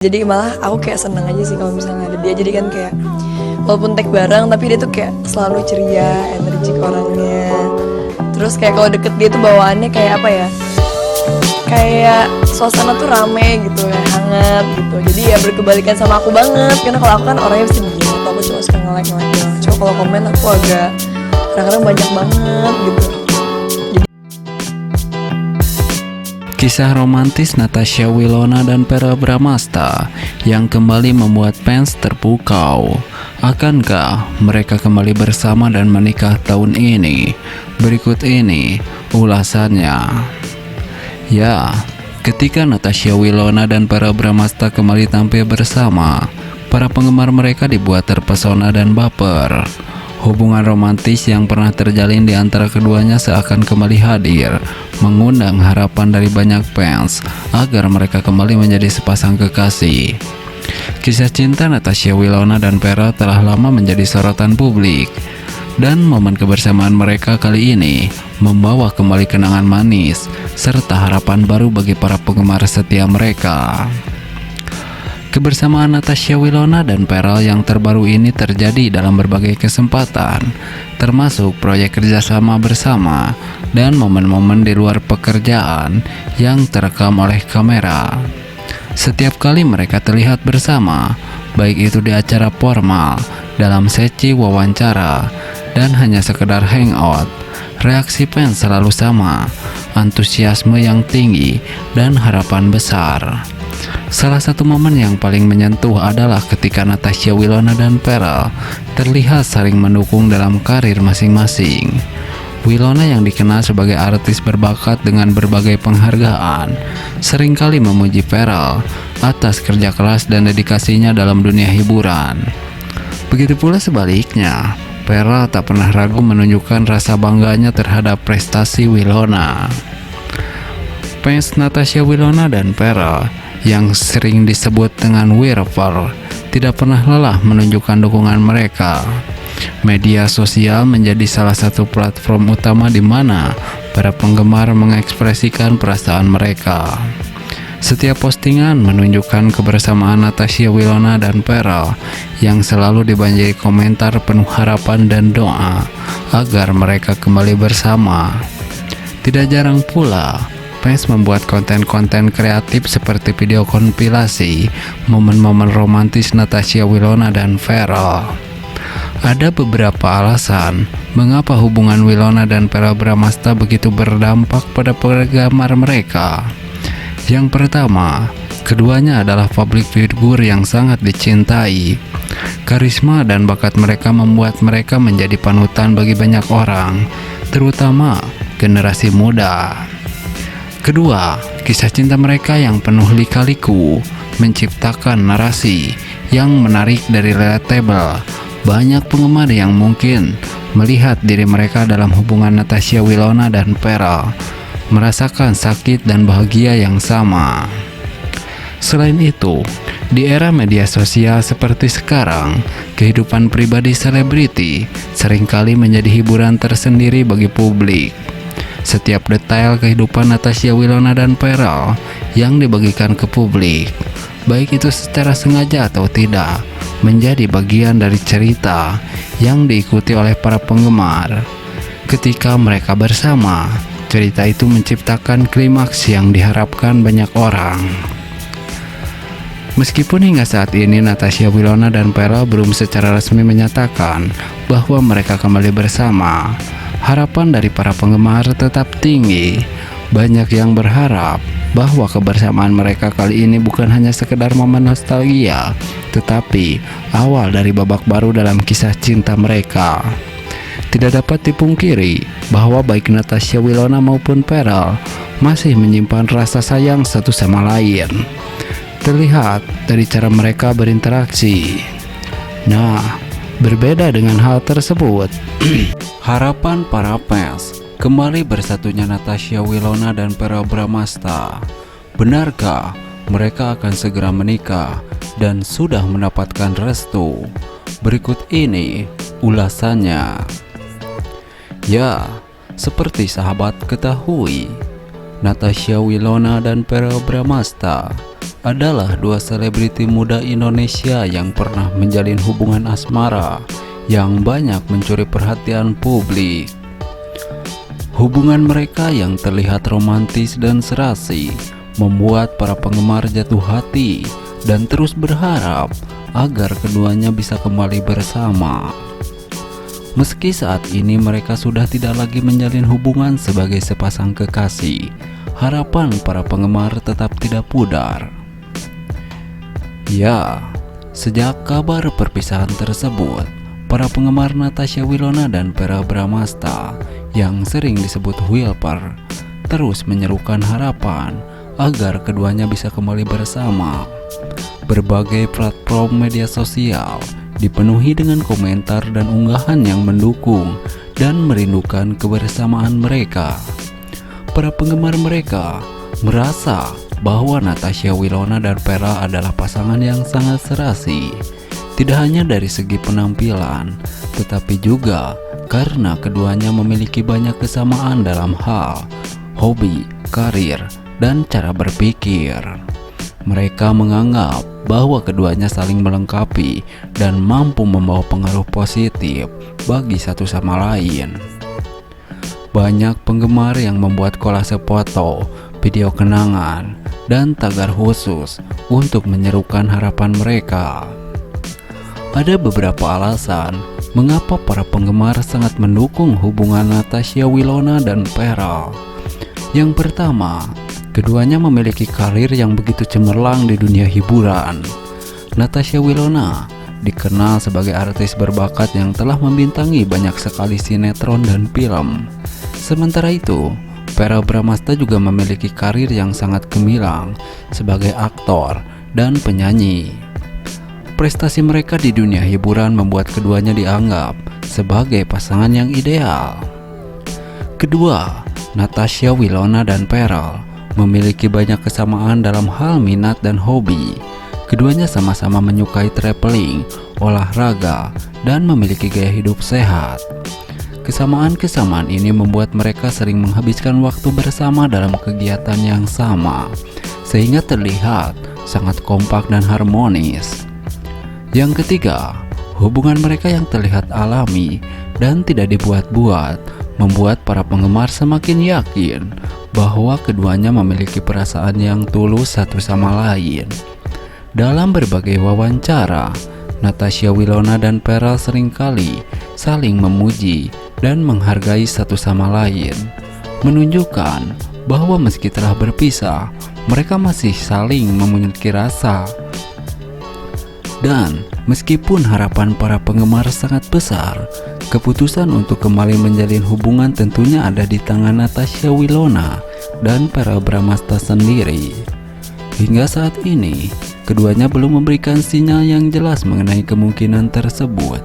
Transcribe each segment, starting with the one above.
Jadi malah aku kayak seneng aja sih kalau misalnya ada dia. Jadi kan kayak walaupun tag bareng tapi dia tuh kayak selalu ceria, energik orangnya. Terus kayak kalau deket dia tuh bawaannya kayak apa ya, kayak suasana tuh rame gitu, kayak hangat gitu. Jadi ya berkebalikan sama aku banget, karena kalau aku kan orangnya pasti begini atau aku cuma suka nge-like doang. Cuma kalau komen aku agak kadang-kadang banyak banget gitu. Kisah romantis Natasha Wilona dan Verrell Bramasta yang kembali membuat fans terpukau. Akankah mereka kembali bersama dan menikah tahun ini? Berikut ini ulasannya. Ya, ketika Natasha Wilona dan Verrell Bramasta kembali tampil bersama, para penggemar mereka dibuat terpesona dan baper. Hubungan romantis yang pernah terjalin di antara keduanya seakan kembali hadir, mengundang harapan dari banyak fans agar mereka kembali menjadi sepasang kekasih. Kisah cinta Natasha Wilona dan Verrell telah lama menjadi sorotan publik, dan momen kebersamaan mereka kali ini membawa kembali kenangan manis serta harapan baru bagi para penggemar setia mereka. Kebersamaan Natasha Wilona dan Verrell yang terbaru ini terjadi dalam berbagai kesempatan, termasuk proyek kerjasama bersama dan momen-momen di luar pekerjaan yang terekam oleh kamera. Setiap kali mereka terlihat bersama, baik itu di acara formal, dalam sesi wawancara, dan hanya sekedar hangout, reaksi fans selalu sama, antusiasme yang tinggi, dan harapan besar. Salah satu momen yang paling menyentuh adalah ketika Natasha Wilona dan Verrell terlihat saling mendukung dalam karir masing-masing. Wilona yang dikenal sebagai artis berbakat dengan berbagai penghargaan, seringkali memuji Verrell atas kerja keras dan dedikasinya dalam dunia hiburan. Begitu pula sebaliknya, Verrell tak pernah ragu menunjukkan rasa bangganya terhadap prestasi Wilona. Fans Natasha Wilona dan Verrell yang sering disebut dengan Wirper tidak pernah lelah menunjukkan dukungan mereka. Media sosial menjadi salah satu platform utama di mana para penggemar mengekspresikan perasaan mereka. Setiap postingan menunjukkan kebersamaan Natasha Wilona dan Verrell yang selalu dibanjiri komentar penuh harapan dan doa agar mereka kembali bersama. Tidak jarang pula fans membuat konten-konten kreatif seperti video kompilasi momen-momen romantis Natasha Wilona dan Verrell. Ada beberapa alasan mengapa hubungan Wilona dan Verrell Bramasta begitu berdampak pada penggemar mereka. Yang pertama, keduanya adalah public figure yang sangat dicintai. Karisma dan bakat mereka membuat mereka menjadi panutan bagi banyak orang, terutama generasi muda. Kedua, kisah cinta mereka yang penuh lika-liku menciptakan narasi yang menarik dari relatable. Banyak penggemar yang mungkin melihat diri mereka dalam hubungan Natasha Wilona dan Verrell, merasakan sakit dan bahagia yang sama. Selain itu, di era media sosial seperti sekarang, kehidupan pribadi selebriti seringkali menjadi hiburan tersendiri bagi publik. Setiap detail kehidupan Natasha Wilona dan Verrell yang dibagikan ke publik, baik itu secara sengaja atau tidak, menjadi bagian dari cerita yang diikuti oleh para penggemar. Ketika mereka bersama, cerita itu menciptakan klimaks yang diharapkan banyak orang. Meskipun hingga saat ini Natasha Wilona dan Verrell belum secara resmi menyatakan bahwa mereka kembali bersama, harapan dari para penggemar tetap tinggi. Banyak yang berharap bahwa kebersamaan mereka kali ini bukan hanya sekedar momen nostalgia, tetapi awal dari babak baru dalam kisah cinta mereka. Tidak dapat dipungkiri bahwa baik Natasha Wilona maupun Verrell masih menyimpan rasa sayang satu sama lain. Terlihat dari cara mereka berinteraksi. Nah, berbeda dengan hal tersebut, harapan para fans kembali bersatunya Natasha Wilona dan Verrell Bramasta. Benarkah mereka akan segera menikah dan sudah mendapatkan restu? Berikut ini ulasannya. Ya, seperti sahabat ketahui, Natasha Wilona dan Verrell Bramasta adalah dua selebriti muda Indonesia yang pernah menjalin hubungan asmara yang banyak mencuri perhatian publik. Hubungan mereka yang terlihat romantis dan serasi membuat para penggemar jatuh hati dan terus berharap agar keduanya bisa kembali bersama. Meski saat ini mereka sudah tidak lagi menjalin hubungan sebagai sepasang kekasih, harapan para penggemar tetap tidak pudar. Ya, sejak kabar perpisahan tersebut, para penggemar Natasha Wilona dan Verrell Bramasta yang sering disebut Wilper terus menyerukan harapan agar keduanya bisa kembali bersama. Berbagai platform media sosial dipenuhi dengan komentar dan unggahan yang mendukung dan merindukan kebersamaan mereka. Para penggemar mereka merasa bahwa Natasha Wilona dan Verrell adalah pasangan yang sangat serasi, tidak hanya dari segi penampilan, tetapi juga karena keduanya memiliki banyak kesamaan dalam hal hobi, karir, dan cara berpikir. Mereka menganggap bahwa keduanya saling melengkapi dan mampu membawa pengaruh positif bagi satu sama lain. Banyak penggemar yang membuat kolase foto, video kenangan, dan tagar khusus untuk menyerukan harapan mereka. Ada beberapa alasan mengapa para penggemar sangat mendukung hubungan Natasha Wilona dan Verrell. Yang pertama, keduanya memiliki karir yang begitu cemerlang di dunia hiburan. Natasha Wilona dikenal sebagai artis berbakat yang telah membintangi banyak sekali sinetron dan film. Sementara itu, Verrell Bramasta juga memiliki karir yang sangat gemilang sebagai aktor dan penyanyi. Prestasi mereka di dunia hiburan membuat keduanya dianggap sebagai pasangan yang ideal. Kedua, Natasha Wilona dan Verrell memiliki banyak kesamaan dalam hal minat dan hobi. Keduanya sama-sama menyukai traveling, olahraga, dan memiliki gaya hidup sehat. Kesamaan-kesamaan ini membuat mereka sering menghabiskan waktu bersama dalam kegiatan yang sama, sehingga terlihat sangat kompak dan harmonis. Yang ketiga, hubungan mereka yang terlihat alami dan tidak dibuat-buat membuat para penggemar semakin yakin bahwa keduanya memiliki perasaan yang tulus satu sama lain. Dalam berbagai wawancara, Natasha Wilona dan Verrell seringkali saling memuji dan menghargai satu sama lain, menunjukkan bahwa meski telah berpisah, mereka masih saling memiliki rasa. Dan meskipun harapan para penggemar sangat besar, keputusan untuk kembali menjalin hubungan tentunya ada di tangan Natasha Wilona dan Verrell Bramasta sendiri. Hingga saat ini, keduanya belum memberikan sinyal yang jelas mengenai kemungkinan tersebut.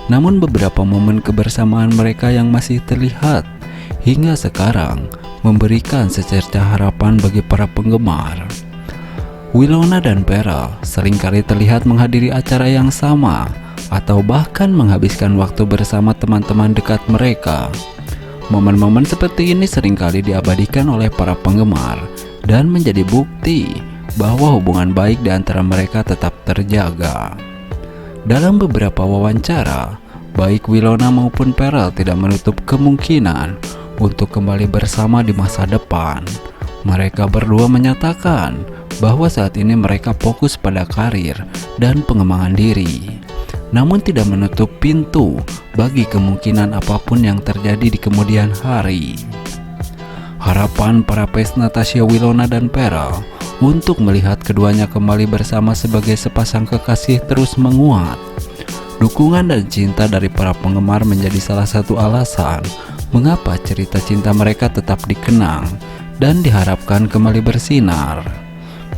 Namun beberapa momen kebersamaan mereka yang masih terlihat hingga sekarang memberikan secerca harapan bagi para penggemar. Wilona dan Verrell seringkali terlihat menghadiri acara yang sama atau bahkan menghabiskan waktu bersama teman-teman dekat mereka. Momen-momen seperti ini seringkali diabadikan oleh para penggemar dan menjadi bukti bahwa hubungan baik di antara mereka tetap terjaga. Dalam beberapa wawancara, baik Wilona maupun Verrell tidak menutup kemungkinan untuk kembali bersama di masa depan. Mereka berdua menyatakan bahwa saat ini mereka fokus pada karir dan pengembangan diri, namun tidak menutup pintu bagi kemungkinan apapun yang terjadi di kemudian hari. Harapan para fans Natasha Wilona dan Verrell untuk melihat keduanya kembali bersama sebagai sepasang kekasih terus menguat. Dukungan dan cinta dari para penggemar menjadi salah satu alasan mengapa cerita cinta mereka tetap dikenang dan diharapkan kembali bersinar.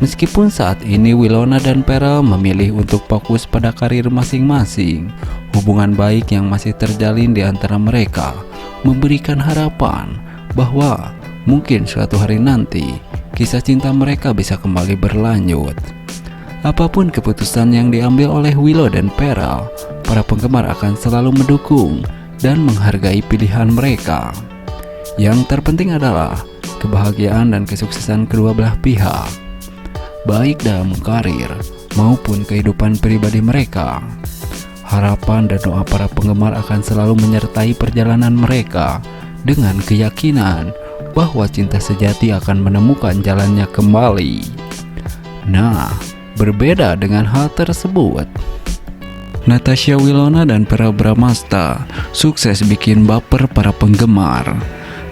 Meskipun saat ini Wilona dan Verrell memilih untuk fokus pada karir masing-masing, hubungan baik yang masih terjalin di antara mereka memberikan harapan bahwa mungkin suatu hari nanti kisah cinta mereka bisa kembali berlanjut. Apapun keputusan yang diambil oleh Willow dan Verrell, para penggemar akan selalu mendukung dan menghargai pilihan mereka. Yang terpenting adalah kebahagiaan dan kesuksesan kedua belah pihak. baik dalam karir maupun kehidupan pribadi mereka. Harapan dan doa para penggemar akan selalu menyertai perjalanan mereka dengan keyakinan bahwa cinta sejati akan menemukan jalannya kembali. Nah, berbeda dengan hal tersebut, Natasha Wilona dan Verrell Bramasta sukses bikin baper para penggemar.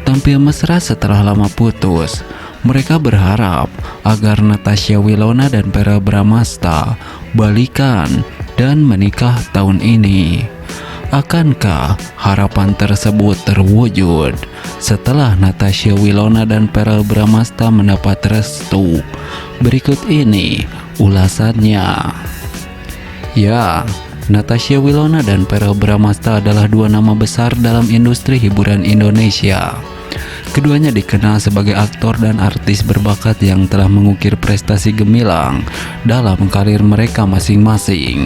Tampil mesra setelah lama putus, mereka berharap agar Natasha Wilona dan Verrell Bramasta balikan dan menikah tahun ini. Akankah harapan tersebut terwujud setelah Natasha Wilona dan Verrell Bramasta mendapat restu? Berikut ini ulasannya. Ya, Natasha Wilona dan Verrell Bramasta adalah dua nama besar dalam industri hiburan Indonesia. Keduanya dikenal sebagai aktor dan artis berbakat yang telah mengukir prestasi gemilang dalam karir mereka masing-masing.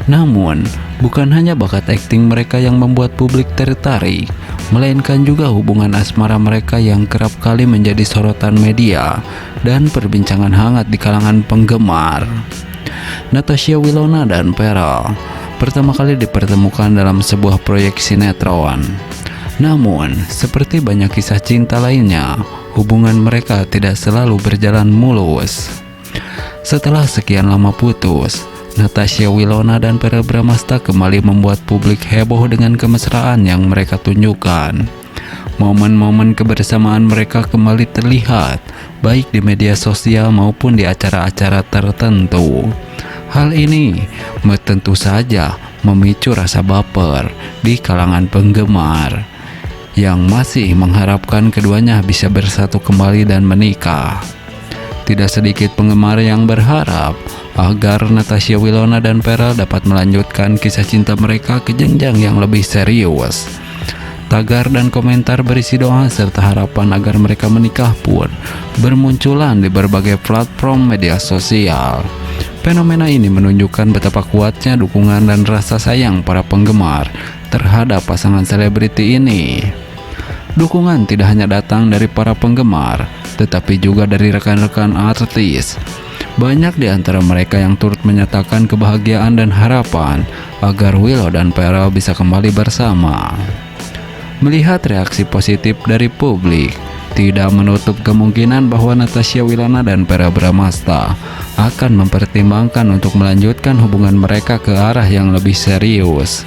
Namun, bukan hanya bakat akting mereka yang membuat publik tertarik, melainkan juga hubungan asmara mereka yang kerap kali menjadi sorotan media dan perbincangan hangat di kalangan penggemar. Natasha Wilona dan Verrell pertama kali dipertemukan dalam sebuah proyek sinetron. Namun, seperti banyak kisah cinta lainnya, hubungan mereka tidak selalu berjalan mulus. Setelah sekian lama putus, Natasha Wilona dan Verrell Bramasta kembali membuat publik heboh dengan kemesraan yang mereka tunjukkan. Momen-momen kebersamaan mereka kembali terlihat, baik di media sosial maupun di acara-acara tertentu. Hal ini tentu saja memicu rasa baper di kalangan penggemar yang masih mengharapkan keduanya bisa bersatu kembali dan menikah. Tidak sedikit penggemar yang berharap agar Natasha Wilona dan Verrell dapat melanjutkan kisah cinta mereka ke jenjang yang lebih serius. Tagar dan komentar berisi doa serta harapan agar mereka menikah pun bermunculan di berbagai platform media sosial. Fenomena ini menunjukkan betapa kuatnya dukungan dan rasa sayang para penggemar terhadap pasangan selebriti ini. Dukungan tidak hanya datang dari para penggemar, tetapi juga dari rekan-rekan artis. Banyak di antara mereka yang turut menyatakan kebahagiaan dan harapan agar Willow dan Verrell bisa kembali bersama. Melihat reaksi positif dari publik, tidak menutup kemungkinan bahwa Natasha Wilona dan Verrell Bramasta akan mempertimbangkan untuk melanjutkan hubungan mereka ke arah yang lebih serius.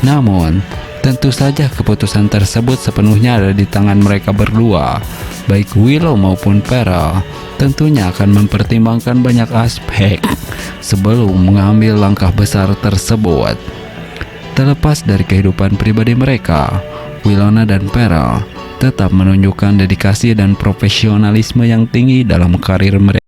Namun, tentu saja keputusan tersebut sepenuhnya ada di tangan mereka berdua. Baik Willow maupun Verrell tentunya akan mempertimbangkan banyak aspek sebelum mengambil langkah besar tersebut. Terlepas dari kehidupan pribadi mereka, Wilona dan Verrell tetap menunjukkan dedikasi dan profesionalisme yang tinggi dalam karir mereka.